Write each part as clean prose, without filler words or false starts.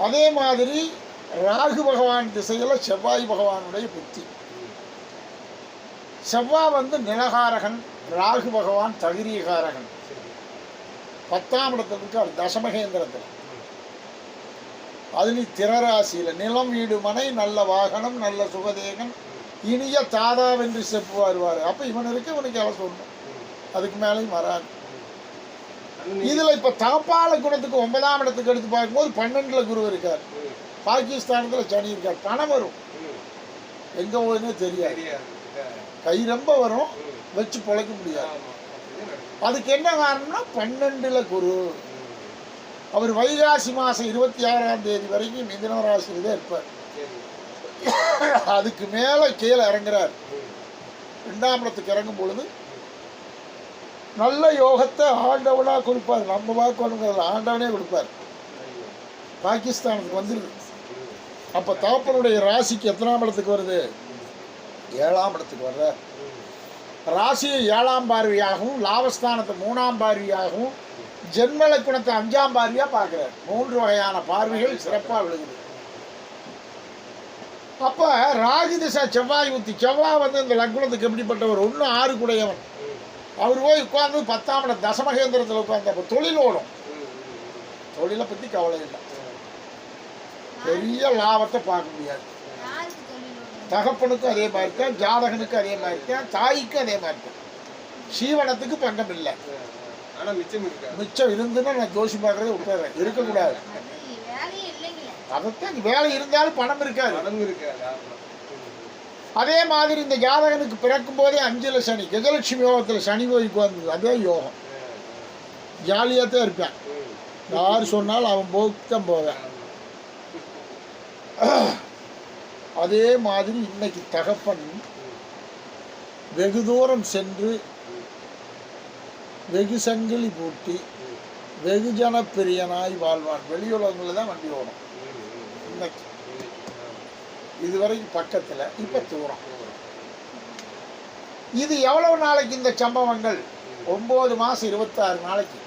அதே மாதிரி ராகு பகவான் திசையில் செவ்வாய் பகவானுடைய புத்தி. செவ்வாய் வந்து நிலகாரகன், ராகு பகவான் தகிரியகாரகன். 10ஆம் இடத்துல இருக்கார் தசமகேந்திரத்தில். அதுலேயும் திரராசியில் நிலம் வீடு மனை நல்ல வாகனம் நல்ல சுகதேகன் இனிய தாதாவென்று செப்பு வருவார். அப்போ இவனுக்கு எல்லாம் சொல்லணும், அதுக்கு மேலேயும் வராது. இதில் இப்போ தகப்பால குணத்துக்கு 9ஆம் இடத்துக்கு எடுத்து பார்க்கும்போது 12ல் குரு இருக்கார், பாகிஸ்தானத்தில் சனி இருக்கார். பணம் வரும், எங்கே போகுதுன்னே தெரியாது, கை ரொம்ப வரும், வச்சு பிழைக்க முடியாது. அதுக்கு என்ன காரணம்னா 12ல் குரு. அவர் வைகாசி மாதம் 26ஆம் தேதி வரைக்கும் மிதுன ராசியில் தான் இருப்பார். அதுக்கு மேலே கீழே இறங்குறார். 2ஆம் இடத்துக்கு இறங்கும் பொழுது நல்ல யோகத்தை ஆண்டவனாக கொடுப்பார். நம்ம பார்க்கணுங்கிறத ஆண்டவனே கொடுப்பார். பாகிஸ்தானுக்கு வந்துடுது. அப்போ தகப்பனுடைய ராசிக்கு எத்தனாம் இடத்துக்கு வருது? 7ஆம் இடத்துக்கு வர்ற. ராசியை 7ஆம் பார்வையாகவும் லாபஸ்தானத்தை 3ஆம் பார்வையாகவும் ஜென்ம லக்னத்தை 5ஆம் பார்வையாக பார்க்குறார். 3 வகையான பார்வைகள் சிறப்பாக விழுகுது. அப்போ ராகு திசை செவ்வாய் புத்தி. செவ்வாய் வந்து இந்த லக்னத்துக்கு எப்படிப்பட்டவர்? 1 6 கூடையவன். அவர் போய் உட்கார்ந்து 10ஆம் இடம் தசமகேந்திரத்தில் உட்கார்ந்து அப்போ தொழில் ஓடும். தொழிலை பற்றி கவலை இல்லை, பெரிய லாபத்தை பார்க்க முடியாது. தகப்பனுக்கும் அதே மாதிரி இருக்கேன், ஜாதகனுக்கும் அதே மாதிரி இருக்கேன், தாய்க்கும் அதே மாதிரி இருக்கேன். சீவனத்துக்கு பங்கம் இல்லை. மிச்சம் இருந்துன்னா நான் ஜோசி பார்க்கறதை விட்டுறேன், இருக்கக்கூடாது. அதைத்தான் வேலை இருந்தாலும் பணம் இருக்காது. அதே மாதிரி இந்த ஜாதகனுக்கு பிறக்கும் போதே 5ல் சனி, கஜலட்சுமி யோகத்தில் சனி போய்க்கு வந்தது. அதே யோகம், ஜாலியாக தான் இருப்பேன். யார் சொன்னாலும் அவன் போக்குத்தான் போவேன். அதே மாதிரி இன்னைக்கு தகப்பன் வெகு தூரம் சென்று வெகு சங்கிலி பூட்டி வெகுஜன பிரியனாய் வாழ்வான். வெளியுலகங்களில் தான் வண்டி ஓடும். இன்னைக்கு இதுவரைக்கும் பக்கத்தில், இப்போ தூரம். இது எவ்வளவு நாளைக்கு இந்த சம்பவங்கள்? 9 மாதம் 26 நாளைக்கு.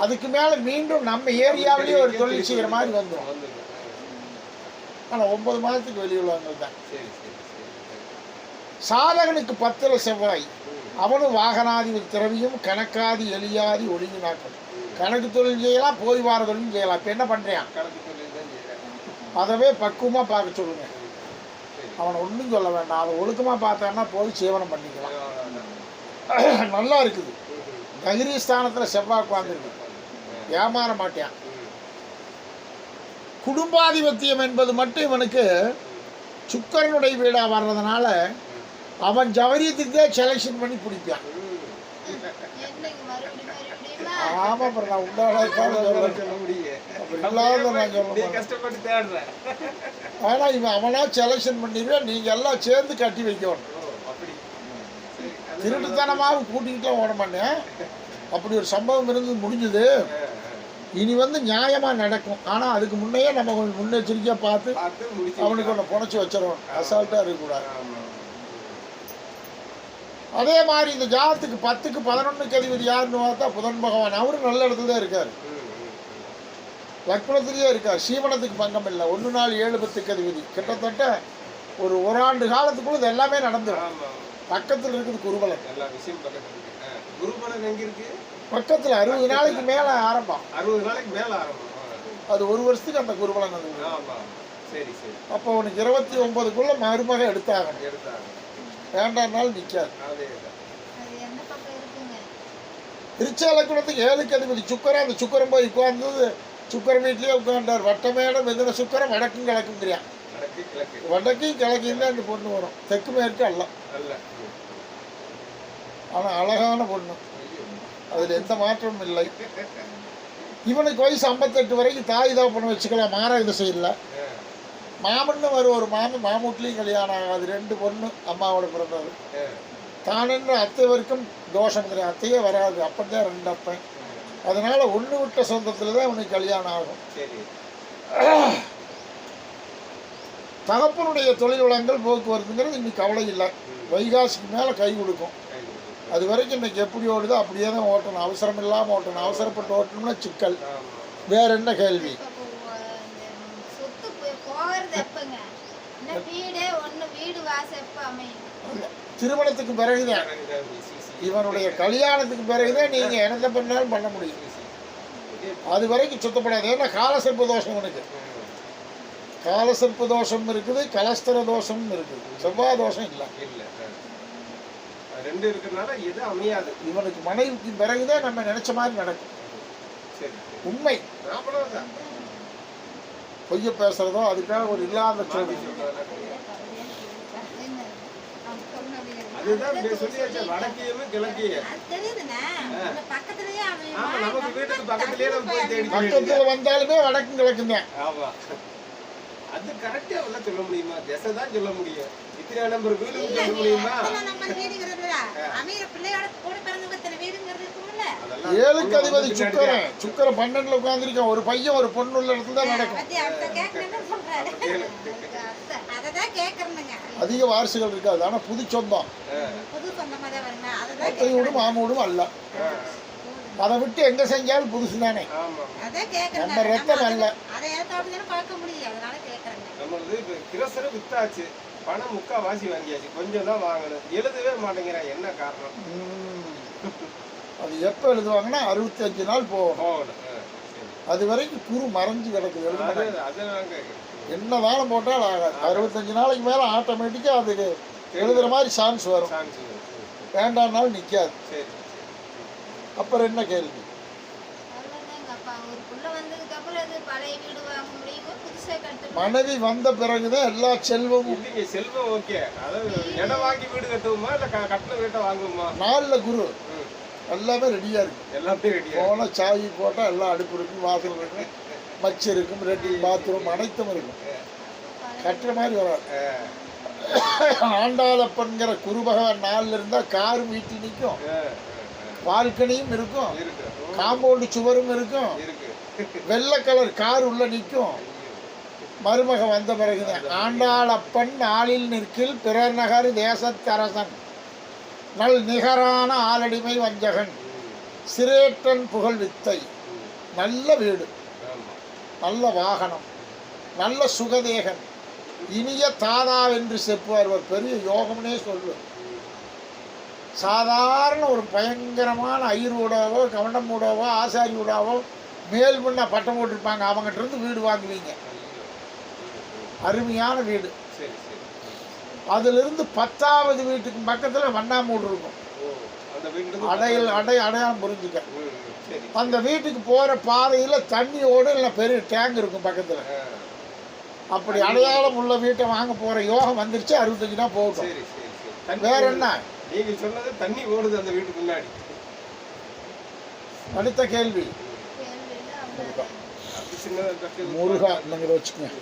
அதுக்கு மேலே மீண்டும் நம்ம ஏரியாவிலேயே ஒரு தொழில் செய்கிற மாதிரி வந்துடும். ஆனால் 9 மாதத்துக்கு வெளியுள்ளவங்கள் தான். சாதகனுக்கு 10ல் செவ்வாய், அவனும் வாகனாதி திரவியும் கணக்காதி எளியாதி ஒழுங்கினாக்கள். கணக்கு தொழில் செய்யலாம், போய் வார தொழிலும் செய்யலாம். இப்போ என்ன பண்ணுறான்? அதவே பக்குவமாக பார்க்க சொல்லுங்க. அவனை ஒன்றும் சொல்ல வேண்டாம், அதை ஒழுக்கமாக பார்த்தான்னா போய் சேவனம் பண்ணிக்கலாம். நல்லா இருக்குது. தகிரிஸ்தானத்தில் செவ்வாய் உட்கார்ந்துருக்கு, ஏமாற மாட்டான். குடும்பாதிபத்தியம் என்பது மட்டும் இவனுக்கு சுக்கரனுடைய வீடாக வர்றதுனால அவன் ஜவரியத்துக்கே செலெக்ஷன் பண்ணி பிடிப்பான். ஆமாம், அப்புறம் நான் ஆனால் இவன் அவனா செலெக்ஷன் பண்ணிடுவேன். நீங்கள் எல்லாம் சேர்ந்து கட்டி வைக்கணும். திருட்டுத்தனமாக கூட்டிகிட்டுலாம் ஓட மாட்டேன். அப்படி ஒரு சம்பவம் இருந்து முடிஞ்சுது. இனி வந்து நியாயமாக நடக்கும். ஆனால் அதுக்கு முன்னையே நம்ம கொஞ்சம் முன்னெச்சரிக்கையாக பார்த்து அவனுக்கு ஒன்று புனைச்சி வச்சிடணும். அசால்ட்டாக இருக்கக்கூடாது. அதே மாதிரி இந்த ஜாதத்துக்கு 10க்கு 11க்கு அதிபதி யாருன்னு பார்த்தா புதன் பகவான். அவரும் நல்ல இடத்துல தான் இருக்கார், லக்னத்திலேயே இருக்கார். சீவனத்துக்கு பங்கம் இல்லை. 1 4 7 10க்கு அதிபதி. கிட்டத்தட்ட ஒரு ஆண்டு காலத்துக்குள்ள இது எல்லாமே நடந்துடும். பக்கத்தில் இருக்குது குருபலன். பக்கத்தில் 60 நாளைக்கு மேலே ஆரம்பம். 60 நாளைக்கு மேலே ஆரம்பம். அது 1 வருஷத்துக்கு அந்த குருபலன். அது அப்போ உனக்கு 29க்குள்ள மருமக எடுத்தாகணும். வேண்டாம்னாலும் நிற்காது. திருச்சா லக்னத்துக்கு 7க்கு அதிபதி சுக்கரன். அந்த சுக்கரன் போய் உட்கார்ந்தது சுக்கரன் வீட்லேயே உட்கார்ந்தார். வட்டமேட மிதுன சுக்கரம் வடக்கும் கிழக்கும் தெரியும். வடக்கும் கிழக்கும் தான் இந்த பொண்ணு வரும். தெற்கு மேற்கு அல்ல. ஆனால் அழகான பொண்ணு, அதில் எந்த மாற்றமும் இல்லை. இவனுக்கு வயசு 58 வரைக்கும் தாய் தான் பொண்ணு வச்சுக்கலாம். மாறாக திசை இல்லை. மாமன்னு வரும் ஒரு மாமன். மாமூட்லேயும் கல்யாணம் ஆகாது. 2 பொண்ணு அம்மாவோட பிறந்தது. தானென்று அத்தை வரைக்கும் தோஷம் கிடையாது. அத்தையே வராது. அப்பந்தான் 2 அப்பன். அதனால ஒன்று விட்ட சொந்தத்தில் தான் இவனுக்கு கல்யாணம் ஆகும். தகப்பனுடைய தொழில் வளங்கள் போக்குவரத்துங்கிறது இன்னைக்கு கவலை இல்லை. வைகாசிக்கு மேலே கை கொடுக்கும். அது வரைக்கும் இன்னைக்கு எப்படி ஓடுதோ அப்படியே தான் ஓட்டணும். அவசரம் இல்லாமல் ஓட்டணும். அவசரப்பட்டு ஓட்டணும்னா சிக்கல். வேற என்ன கேள்வி? திருமணத்துக்கு பிறகுதான், இவனுடைய கல்யாணத்துக்கு பிறகுதான் நீங்க என்ன பண்ணாலும் பண்ண முடியும். அது வரைக்கும் சுத்தப்படாது. ஏன்னா காலசர்ப்ப தோஷம் உனக்கு, காலசர்ப்ப தோஷம் இருக்குது, கலஸ்தர தோஷம் இருக்குது, செவ்வாய் தோஷம் இல்லை. ரெண்டு இருக்கிறதுனால எது அமையாது. இவனுக்கு மனைவிக்கு பிறகுதான் நம்ம நினைச்ச மாதிரி நடக்கும். உண்மை. பொய்ய பேசுறதோ அதுக்காக ஒரு இல்லாத சொல்லி பக்கத்துல வந்தாலுமே வடக்கும் கிழக்கும் தான். அது கரெக்டா சொல்ல முடியுமா? திசை தான் சொல்ல முடியும். இத்தனை நம்பர் வீடு சொல்ல முடியுமா? 7க்கு அதிபதி சுக்கிரன். சுக்கிரன் 12ல உட்கார்ந்திருக்கான். ஒரு பையன் ஒரு பொண்ணு உள்ள இடத்துல தான் நடக்கும். அதிக வாரிசுகள் இருக்காது. ஆனா புது சொந்தம், அத்தை வீடும் மாம வீடும் அல்ல. அதை விட்டு எங்க செஞ்சாலும் புதுசு தானே. நம்ம ரத்தம் அல்ல. வித்தாச்சு, பணம் முக்கா வாசி வாங்கியாச்சு, கொஞ்சம் தான் வாங்கணும். எழுதவே மாட்டேங்கிறான். என்ன காரணம்? அது எப்ப எழுதுவாங்கன்னா 65 நாள் போகணும். அது வரைக்கும் குரு மறைஞ்சு கிடக்குது. என்ன தானம் போட்டாலும் ஆகாது. 65 நாளைக்கு மேல ஆட்டோமேட்டிக்கா அதுக்கு எழுதுற மாதிரி சான்ஸ் வரும். வேண்டாம்னாலும் நிக்காது. அப்புறம் என்ன கேள்வி? மனைவி வந்த பிறகுதான் எல்லா செல்வமும். செல்வம் ஓகே. அதாவது இடம் வாங்கி வீடு கட்டுவோமா இல்ல கட்டின வீட்டை வாங்குவோமா? 4ல குரு எல்லாமே ரெடியா இருக்கு. எல்லாமே ரெடியா போனா சாவி போட்டா எல்லாம் அடுப்பு இருக்கும், வாசல் இருக்கும், மச்சு இருக்கும், லெட்டின் பாத்ரூம் அனைத்தும் இருக்கும். கட்டுற மாதிரி வராது. ஆண்டாளப்பன்கிற குரு பகவான் 4ல இருந்தா காரும் வீட்டில் நிற்கும், பால்கனியும் இருக்கும், காம்பவுண்டு சுவரும் இருக்கும், வெள்ளை கலர் கார் உள்ள நிற்கும். மருமக வந்த பிறகுதான் ஆண்டாளப்பன் நாளில் நிற்கில் பிறர் நகர் தேசத்தரசன் நல் நிகரான ஆலடிமை வஞ்சகன் சிரேட்டன் புகழ் வித்தை. நல்ல வீடு, நல்ல வாகனம், நல்ல சுகதேகன், இனிய தாதாவென்று செப்புவார். ஒரு பெரிய யோகம்னே சொல்லுவார். சாதாரண ஒரு பயங்கரமான ஐயரூடாவோ கவண்டமூடாவோ ஆசாரியூடாவோ மேல் முன்னா பட்டம் போட்டிருப்பாங்க, அவங்ககிட்ட இருந்து வீடு வாங்குவீங்க. அருமையான வீடு. அதிலிருந்து 10வது வீட்டுக்கு பக்கத்தில் வண்ணாமூடு இருக்கும். அடையாளம் புரிஞ்சுக்க. அந்த வீட்டுக்கு போகிற பாதையில் தண்ணியோடு இல்லை பெரிய டேங்க் இருக்கும் பக்கத்தில். அப்படி அடையாளம் உள்ள வீட்டை வாங்க போகிற யோகம் வந்துருச்சு. 65 தான் போகட்டும். வேற என்ன? நீங்க சொன்னது தண்ணி ஓடுது அந்த வீட்டுக்கு முன்னாடி. அடுத்த கேள்வி. முருகா இல்லைங்கிற வச்சுக்கோங்க.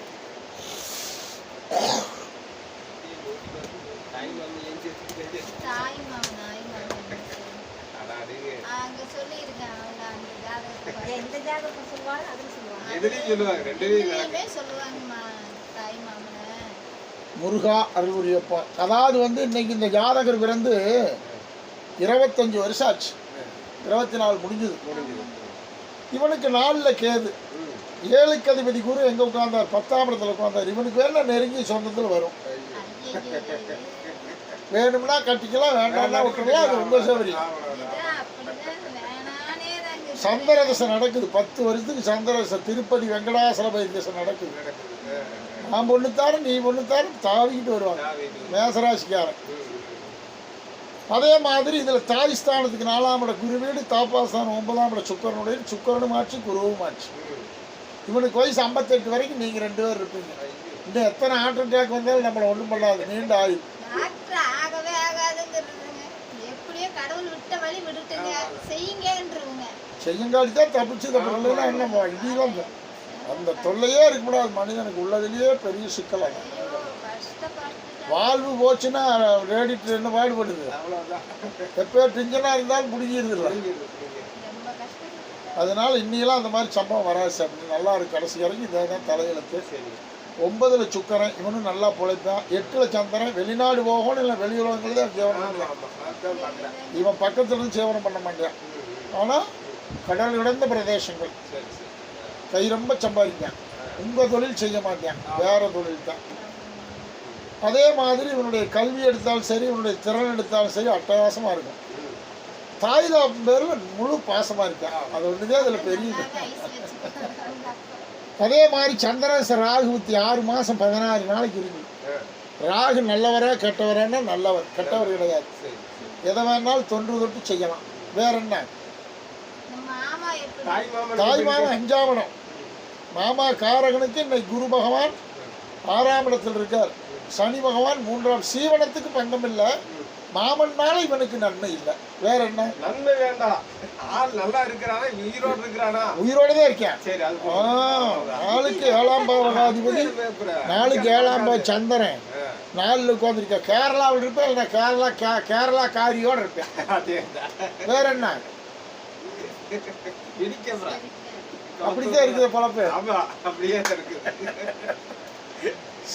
முருகா அருள்புரியப்பா. அதாவது இன்னைக்கு இந்த ஜாதகர் பிறந்து 25 வருஷம் ஆச்சு. 24 முடிஞ்சது. இவனுக்கு 4ல கேது, 7க்கு அதிபதி குரு எங்க உட்கார்ந்தார்? 10ஆம் இடத்துல உட்கார்ந்தார். இவனுக்கு வேணா நெருங்கி சொந்தத்தில் வரும். வேணும்னா கட்டிக்கலாம், வேண்டாம்னா விட்டுக்கலாம். அது ரொம்ப சௌகரியம். சந்திரதசை நடக்குது. 10 வருஷத்துக்கு சந்திரதசை. திருப்பதி வெங்கடாசலபதி தசை நடக்குது. நான் பொண்ணுத்தாரு நீ பொண்ணுத்தாரு தாவிக்கிட்டு வருவாங்க மேசராசிக்காரன். அதே மாதிரி இதில் தாய்ஸ்தானத்துக்கு 4ஆம் இட குரு வீடு, தாப்பாஸ்தானம் 9ஆம் இட சுக்கரனுடைய. சுக்கரனும் ஆச்சு, குருவும் ஆச்சு. இவனுக்கு வயசு 58 வரைக்கும் நீங்கள் 2 பேர் இருப்பீங்க. இன்னும் எத்தனை ஹார்ட் அட்டாக் வந்தாலும் நம்மளை ஒன்றும் பண்ணாது. நீண்ட ஆயுள். செய்யுங்காடி தான் தப்பிச்சு. தப்பு என்ன இடியும் அந்த தொல்லையே இருக்கக்கூடாது மனிதனுக்கு. உள்ளதுலேயே பெரிய சிக்கலாக வாழ்வு போச்சுன்னா ரேடிட்டு என்ன பாடுபடுது. எப்போ டென்ஷனாக இருந்தாலும் பிடிக்கிறது. அதனால இன்னியெல்லாம் அந்த மாதிரி சம்பவம் வராது சார். நல்லா இருக்கு. கடைசி வரைக்கும் இதை தான் தலையெழுத்து. 9ல் சுக்கரன், இவனும் நல்லா பிழைப்பான். 8ல் சந்திரன். வெளிநாடு போகணும் இல்லை வெளியுலகங்கள் தான் சேவனம். இவன் பக்கத்துல இருந்து சேவனம் பண்ண மாட்டான். ஆனால் கடல் கிடந்த பிரதேசங்கள் கை ரொம்ப சம்பாதிக்கான். உங்கள் தொழில் செய்ய மாட்டேன், வேற தொழில் தான். அதே மாதிரி இவனுடைய கல்வி எடுத்தாலும் சரி, இவனுடைய திறன் எடுத்தாலும் சரி அட்டகாசமாக இருக்கும். தாய் தாப்பன் பேரில் முழு பாசமாக இருக்கான். அது ஒன்றுதே அதில் பெரிய இது. அதே மாதிரி சந்திரச ராகு ஊற்றி 6 மாதம் 16 நாளைக்கு இருக்குது. ராகு நல்லவரா கெட்டவரானா நல்லவர், கெட்டவர் கிடையாது. எதை வேணாலும் தொன்று தொட்டு செய்யலாம். வேற என்ன? தாய் மாமா 5ஆம் இடம். மாமா காரகனுக்கு இன்னைக்கு குரு பகவான் 6ஆம் இடத்தில் இருக்கார். சனி பகவான் 3ஆம். சீவனத்துக்கு பங்கம் இல்லை. மாமன்னால இவனுக்கு நன்மை இல்லை. வேற என்ன நன்மை? வேண்டாம். ஆள் நல்லா இருக்கிறானா, உயிரோடு இருக்கிறானா? உயிரோட தான் இருக்கேன். சரி, அது நாளுக்கு 7ஆம் பாவகாதிபதி, நாளுக்கு 7ஆம் பாவ சந்திரன் 4 உட்காந்துருக்க. கேரளாவில் இருப்பேன், இல்லை கேரளா காரியோடு இருப்பேன். வேற என்ன? அப்படித்தான் இருக்குது பல பேர். ஆமா, அப்படியே இருக்கு.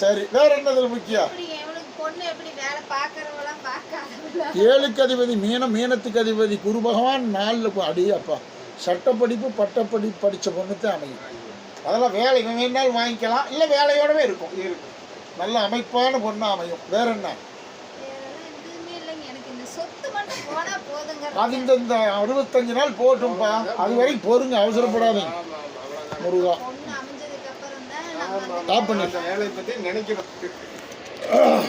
சரி, வேற என்னது முக்கியம்? 7க்கு அதிபதி மீனம், மீனத்துக்கு அதிபதி குரு பகவான் 4 அடியே அப்பா. சட்டப்படிப்பு பட்டப்படிப்பு படித்த பொண்ணுத்தான் அமையும். அதெல்லாம் வேலை இவன் வேணாலும் வாங்கிக்கலாம், இல்லை வேலையோடவே இருக்கும். நல்ல அமைப்பான பொண்ணா அமையும். வேற என்ன? அது இந்த 65 நாள் போட்டும்பா. அது வரைக்கும் பொறுங்க, அவசரப்படாதீங்க. முருகா வேலை பத்தி நினைக்கிறோம்.